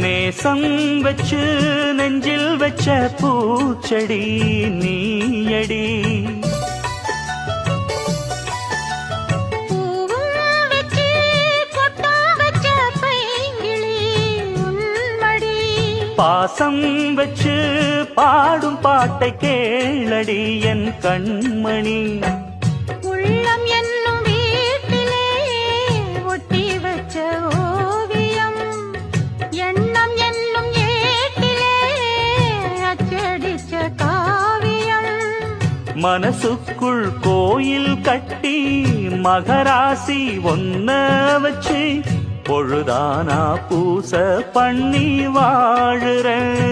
நேசம் வச்சு நெஞ்சில் வச்ச பூச்செடி நீயடி. பாசம் வச்சு பாடும் பாட்டை கேளடி என் கண்மணி. உள்ளம் என்னும் வீட்டிலே ஒட்டி வச்ச ஓவியம், எண்ணம் என்னும் ஏட்டிலே அச்சடிச்ச காவியம். மனசுக்குள் கோயில் கட்டி மகராசி ஒன்ன வச்சு பொழுதானா பூச பண்ணி வாழுறேன்.